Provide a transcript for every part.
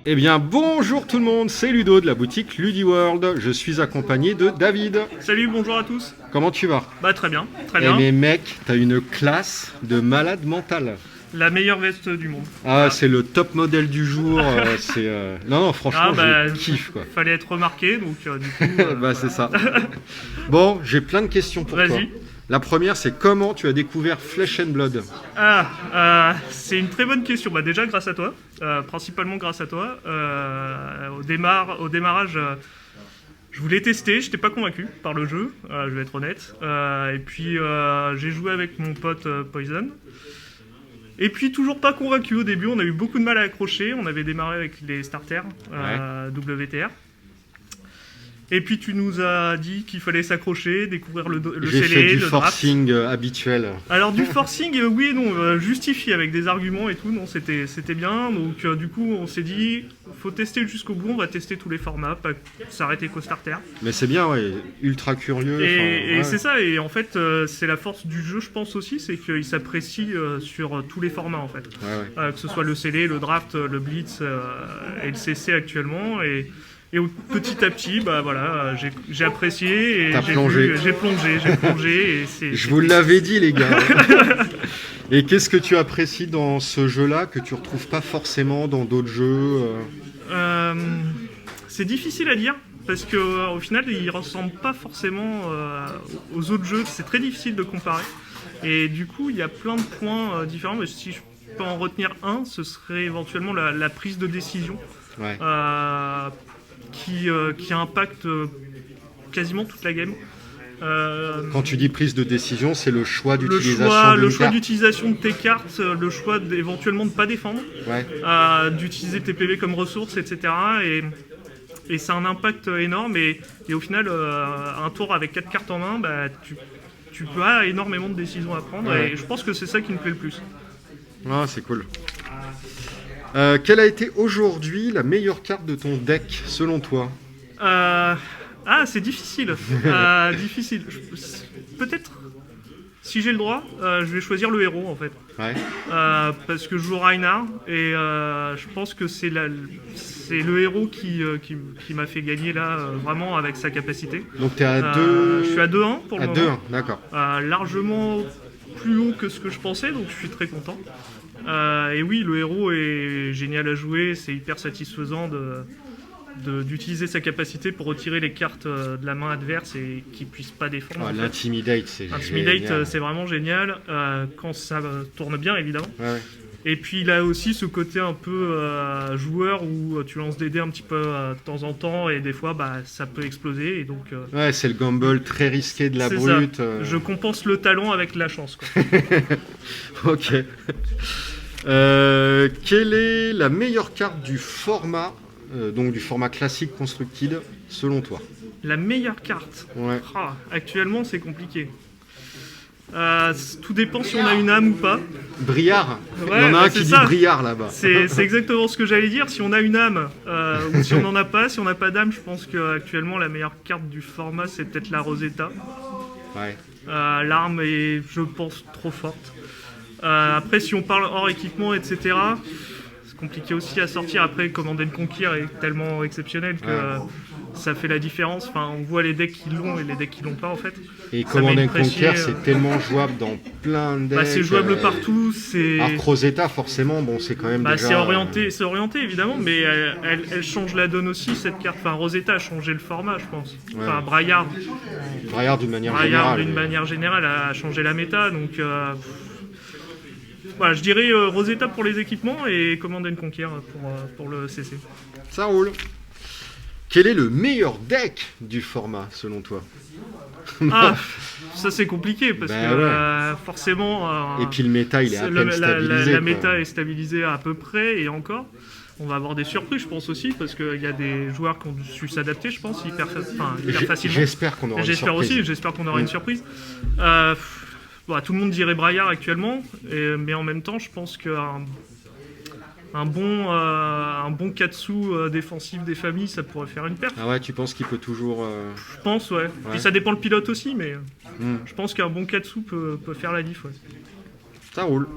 Eh bien, bonjour tout le monde, c'est Ludo de la boutique LudiWorld. Je suis accompagné de David. Salut, bonjour à tous. Comment tu vas? Bah très bien, très Eh bien. mais mec, t'as une classe de malade mental. La meilleure veste du monde. Ah, c'est le top modèle du jour. Non, franchement, je kiffe quoi. Fallait être remarqué, donc du coup... Bah voilà. c'est ça. Bon, j'ai plein de questions pour toi. Vas-y. La première, c'est comment tu as découvert Flesh and Blood? C'est une très bonne question. Bah déjà grâce à toi, principalement grâce à toi. Au démarrage, je voulais tester, j'étais pas convaincu par le jeu, je vais être honnête. Et puis j'ai joué avec mon pote Poison. Et puis toujours pas convaincu au début, on a eu beaucoup de mal à accrocher, on avait démarré avec les starters WTR. Et puis tu nous as dit qu'il fallait s'accrocher, découvrir le J'ai scellé, fait du le draft. forcing habituel. Alors du forcing, oui et non, justifié avec des arguments et tout, non, c'était bien. Donc du coup on s'est dit, faut tester jusqu'au bout, on va tester tous les formats, pas s'arrêter qu'au starter. Mais c'est bien, ouais, ultra curieux. Et ouais. c'est ça, et en fait c'est la force du jeu je pense aussi, c'est qu'il s'apprécie sur tous les formats en fait. Ouais. Que ce soit le scellé, le draft, le blitz et le CC actuellement. Et petit à petit, bah voilà, j'ai apprécié et T'as plongé. J'ai plongé et c'est. Je vous l'avais dit les gars. Et qu'est-ce que tu apprécies dans ce jeu-là que tu retrouves pas forcément dans d'autres jeux C'est difficile à dire parce que au final, il ressemble pas forcément aux autres jeux. C'est très difficile de comparer. Et du coup, il y a plein de points différents. Mais si je peux en retenir un, ce serait éventuellement la prise de décision. Ouais. Qui impacte quasiment toute la game. Quand tu dis prise de décision, c'est le choix d'utilisation le choix d'utilisation de tes cartes, le choix éventuellement de ne pas défendre, d'utiliser tes PV comme ressources, etc. Et ça a un impact énorme. Et au final, un tour avec 4 cartes en main, bah, tu as énormément de décisions à prendre. Ouais. Et je pense que c'est ça qui me plaît le plus. Ah, c'est cool. Quelle a été aujourd'hui la meilleure carte de ton deck, selon toi? C'est difficile. Difficile. Peut-être, si j'ai le droit, je vais choisir le héros en fait. Ouais. Parce que je joue Reinhardt et je pense que c'est le héros qui m'a fait gagner là, vraiment avec sa capacité. Donc t'es à 2... Je suis à 2-1 pour le à moment. 2-1, d'accord. Largement plus haut que ce que je pensais, donc je suis très content. Et oui, le héros est génial à jouer, c'est hyper satisfaisant d'utiliser sa capacité pour retirer les cartes de la main adverse et qu'il ne puisse pas défendre. L'intimidate, c'est génial. Intimidate, c'est vraiment génial, quand ça tourne bien évidemment. Ouais. Et puis il a aussi ce côté un peu joueur où tu lances des dés un petit peu de temps en temps et des fois bah, ça peut exploser. Et donc, ouais, c'est le gamble très risqué de la brute. Je compense le talent avec la chance, quoi. Ok. Quelle est la meilleure carte du format, donc du format classique Constructed, selon toi? La meilleure carte? Ouais. Actuellement, c'est compliqué. Tout dépend si on a une âme ou pas. Briard. Ouais, il y en a un qui dit Briard là-bas. C'est exactement ce que j'allais dire. Si on a une âme ou si on n'en a pas, si on n'a pas d'âme, je pense qu'actuellement la meilleure carte du format c'est peut-être la Rosetta. Ouais. L'arme est, je pense, trop forte. Après, si on parle hors équipement, etc., c'est compliqué aussi à sortir. Après, Command & Conquer est tellement exceptionnel que ça fait la différence. Enfin, on voit les decks qui l'ont et les decks qui l'ont pas, en fait. Et Command & Conquer, c'est tellement jouable dans plein de decks. C'est jouable partout. Alors Rosetta, forcément, bon, c'est quand même déjà... C'est orienté, évidemment, mais elle change la donne aussi, cette carte. Enfin, Rosetta a changé le format, je pense. Ouais. Enfin, Braillard, d'une manière générale, a changé la méta, donc... Voilà, je dirais Rosetta pour les équipements et Command & Conquer pour le CC. Ça roule. Quel est le meilleur deck du format, selon toi? Ça c'est compliqué parce que forcément... et puis le méta, il est à peine stabilisé. La méta est stabilisée à peu près et encore. On va avoir des surprises, je pense aussi, parce qu'il y a des joueurs qui ont su s'adapter, je pense, hyper facilement. J'espère qu'on aura une surprise. J'espère qu'on aura une surprise. Tout le monde dirait Braillard actuellement, mais en même temps, je pense qu'un bon Katsu défensif des familles, ça pourrait faire une perte. Ah ouais, tu penses qu'il peut toujours... Je pense, ouais. Puis ça dépend le pilote aussi, mais je pense qu'un bon Katsu peut faire la diff, ouais. Ça roule.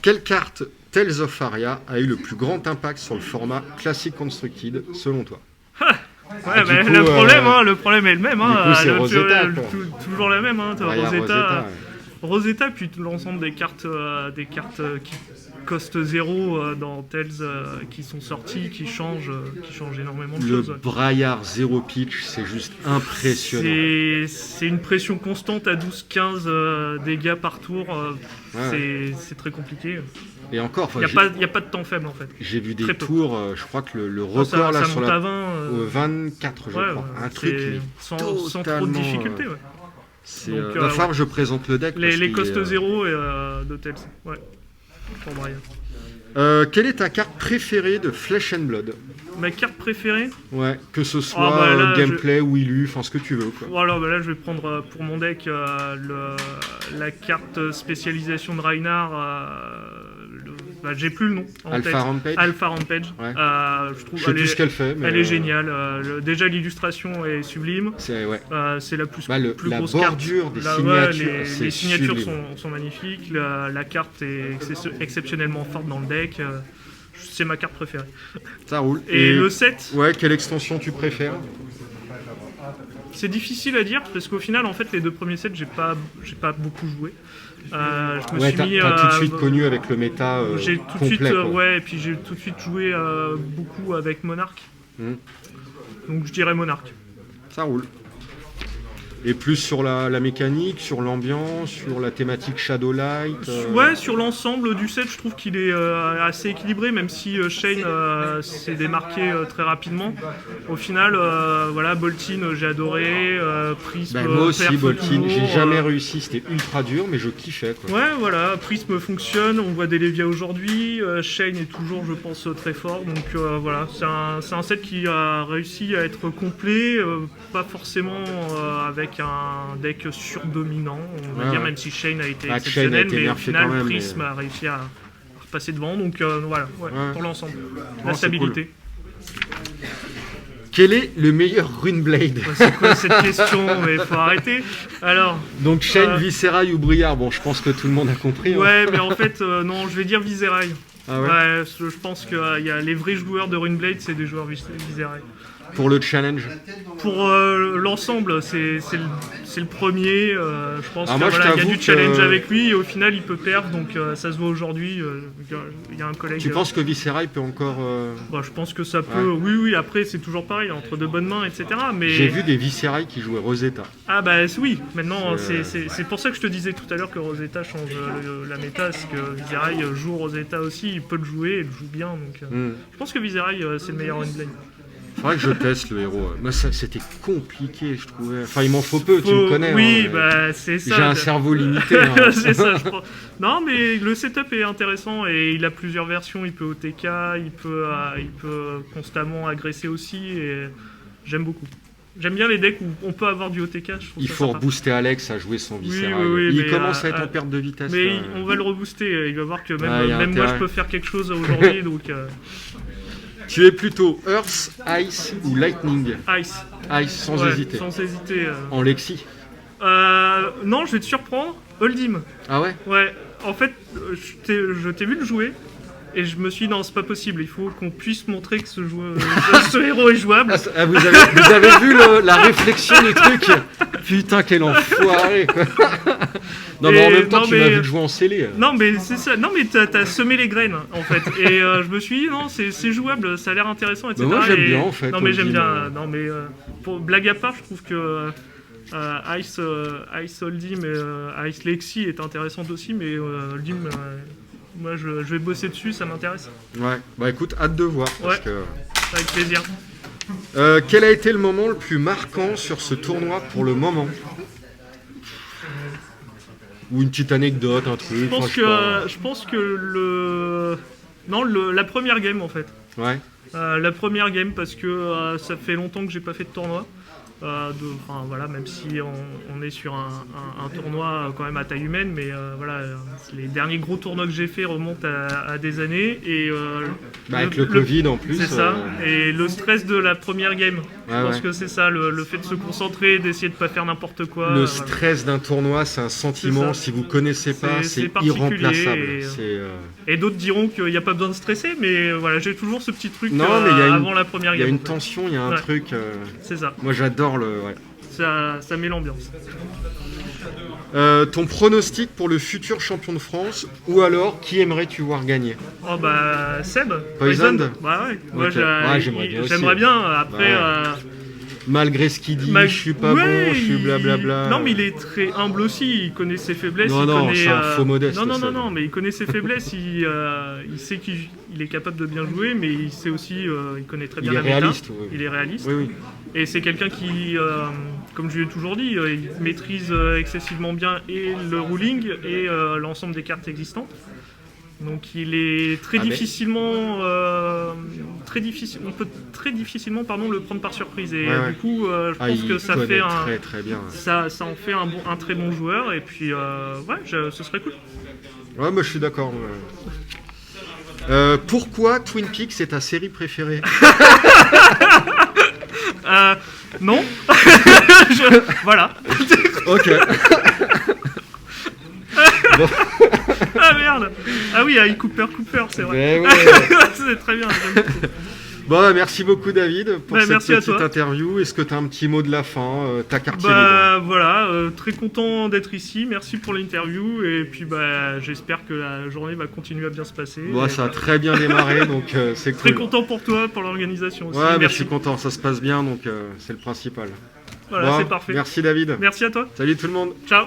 Quelle carte Tales of Aria a eu le plus grand impact sur le format Classic Constructed, selon toi? Ouais, du mais coup, le problème est le même. Hein, du coup, c'est Rosetta, quoi. Toujours la même. Hein, Aria, Rosetta, ouais. Rosetta, puis l'ensemble des cartes qui costent 0 dans Tales qui sont sorties, qui changent énormément de Le choses. Ouais. Braillard Zero Pitch, c'est juste impressionnant. C'est une pression constante à 12-15 dégâts par tour. C'est très compliqué. Et encore, Il n'y a pas de temps faible en fait. j'ai vu des Très peu. tours, je crois que le record là ça sur monte à la 20. 24, je crois. Un truc mais sans trop de totalement, difficulté. Ouais. c'est Donc, va falloir que je présente le deck. parce Les qu'il cost est, 0 de Tales. Ouais. Pour Brian. quelle est ta carte préférée de Flesh and Blood? Ma carte préférée? Ouais, que ce soit bah là, gameplay ou illu, enfin ce que tu veux, quoi. Voilà, bah là je vais prendre pour mon deck la carte spécialisation de Reinhardt. J'ai plus le nom en Alpha tête. Rampage. Alpha Rampage. Ouais. Je trouve Je sais plus ce qu'elle fait, mais elle est géniale. Déjà l'illustration est sublime. C'est ouais. C'est la plus La grosse bordure carte. des Là, signatures, les signatures sublime. sont magnifiques. La carte est exceptionnellement forte dans le deck. C'est ma carte préférée. Ça roule. Et le set, Ouais, quelle extension tu préfères? c'est difficile à dire parce qu'au final, en fait, les deux premiers sets, j'ai pas beaucoup joué. Je me Ouais, suis t'as mis. tout de suite connu avec le méta J'ai tout de complet, suite, quoi. ouais, et puis j'ai tout de suite joué beaucoup avec Monarch. Mhm. Donc je dirais Monarch. Ça roule. Et plus sur la mécanique, sur l'ambiance, sur la thématique Shadowlight. Ouais, sur l'ensemble du set, je trouve qu'il est assez équilibré, même si Shane s'est démarqué très rapidement. Au final, voilà, Boltyn, j'ai adoré, Prism, Moi aussi, perf Boltyn, toujours, j'ai jamais réussi, c'était ultra dur, mais je kiffais, quoi. Ouais, voilà, Prism fonctionne, on voit des Lévia aujourd'hui, Shane est toujours, je pense, très fort, donc voilà, c'est un set qui a réussi à être complet, pas forcément avec un deck surdominant, on va Ouais, dire, ouais. même si Shane a été Shane a exceptionnel, été mais au nerfé final, quand même, Prism a réussi à repasser devant, donc voilà, Ouais. pour l'ensemble, Non, la c'est stabilité. Quel est le meilleur Runeblade? C'est quoi cette question? Mais faut arrêter. Alors, Donc Shane, Viscerail ou Briard? Bon, je pense que tout le monde a compris. Hein. ouais, mais en fait, non, je vais dire Viscerail. Ah ouais. Ouais, je pense que les vrais joueurs de Runeblade, c'est des joueurs Viscerail. Pour le challenge. Pour l'ensemble, c'est le premier. Je pense Moi, qu'il je y a t'avoue du challenge que- avec lui et au final il peut perdre, donc ça se voit aujourd'hui. Il y a un collègue. Tu penses que Viscerail peut encore... Bah, je pense que ça peut. Oui, après c'est toujours pareil, entre de bonnes mains, etc. Mais... J'ai vu des Viscerail qui jouaient Rosetta. Ah bah oui, maintenant C'est- c'est pour ça que je te disais tout à l'heure que Rosetta change la méta, parce que Viscerail joue Rosetta aussi, il peut le jouer, il le joue bien. Donc, je pense que Viscerail c'est le meilleur Runeblade. Faudrait que je teste le héros. Moi, c'était compliqué, je trouvais. Enfin, il m'en faut peu, tu me connais. Oui, hein, bah c'est ça. J'ai un cerveau limité. Hein. C'est ça, je crois. Non, mais le setup est intéressant et il a plusieurs versions. Il peut OTK, il peut constamment agresser aussi. Et j'aime beaucoup. J'aime bien les decks où on peut avoir du OTK. Je trouve Il ça faut sympa. rebooster Alex à jouer son Viscerail. oui, il mais, commence à être en perte de vitesse. Mais là. on va le rebooster. Il va voir que Ouais, y a même moi intérêt. je peux faire quelque chose aujourd'hui. Donc Tu es plutôt Earth, Ice ou Lightning? Ice. Ice, sans Ouais, hésiter. Sans hésiter. En Lexi. Non, je vais te surprendre. Holdim. Ah ouais? Ouais, en fait, je t'ai vu le jouer et je me suis dit non, c'est pas possible, il faut qu'on puisse montrer que ce héros est jouable. Vous avez vu la réflexion du truc? Putain, quel enfoiré, quoi. Non, mais en même temps, tu m'as vu le jouer en scellé. Non, mais c'est ça, non, mais t'as semé les graines en fait. Et je me suis dit non, c'est jouable, ça a l'air intéressant, etc. moi, j'aime bien, en fait, Non, mais j'aime Holdim, bien, non, mais pour blague à part, je trouve que. Ice Holdim et Ice Lexi est intéressante aussi, mais Holdim, moi je vais bosser dessus, ça m'intéresse. Ouais, bah écoute, hâte de voir. Parce que... Avec plaisir. Quel a été le moment le plus marquant sur ce tournoi pour le moment? Ou une petite anecdote, un truc. Je pense que la première game en fait. Ouais. La première game parce que ça fait longtemps que j'ai pas fait de tournoi. Voilà, même si on est sur un tournoi quand même à taille humaine, mais voilà, les derniers gros tournois que j'ai fait remontent à des années. Et, avec le Covid en plus. C'est ça, et le stress de la première game. Je pense ouais. que c'est ça, le fait de se concentrer, d'essayer de pas faire n'importe quoi. Le stress d'un tournoi, c'est un sentiment, si vous connaissez pas, c'est irremplaçable. Et d'autres diront qu'il n'y a pas besoin de stresser, mais voilà, j'ai toujours ce petit truc avant la première game. Il y a une tension, il y a un truc. C'est ça. Moi j'adore le. Ouais. Ça met l'ambiance. Ton pronostic pour le futur champion de France, ou alors qui aimerais-tu voir gagner? Oh bah Seb. Poisoned. Bah ouais. Moi okay. J'aimerais bien aussi. J'aimerais bien. Après. Malgré ce qu'il dit, je suis pas bon, je suis blablabla. Non, mais il est très humble aussi, il connaît ses faiblesses. Non, c'est un faux modeste. Non, mais il connaît ses faiblesses, il sait qu'il est capable de bien jouer, mais il sait aussi, il connaît très bien la méta. Il est réaliste. Oui. Et c'est quelqu'un qui, comme je lui ai toujours dit, il maîtrise excessivement bien et le ruling et l'ensemble des cartes existantes. Donc il est très difficilement, on peut très difficilement le prendre par surprise. Et du coup, je pense que ça fait très bien. Ça en fait un très bon joueur. Et puis ce serait cool. Ouais, moi je suis d'accord. Pourquoi Twin Peaks est ta série préférée? Non. Voilà. Ok. Bon. Ah merde. Ah oui, avec Cooper, c'est vrai. Ouais. C'est très bien. Bon, merci beaucoup David pour cette petite à interview. Est-ce que tu as un petit mot de la fin? Ta carte libre. Voilà, très content d'être ici. Merci pour l'interview. Et puis j'espère que la journée va continuer à bien se passer. Ça a très bien démarré, donc c'est cool. Très content pour toi, pour l'organisation aussi. Ouais, merci. Je suis content, ça se passe bien, donc c'est le principal. Voilà, c'est parfait. Merci David. Merci à toi. Salut tout le monde. Ciao.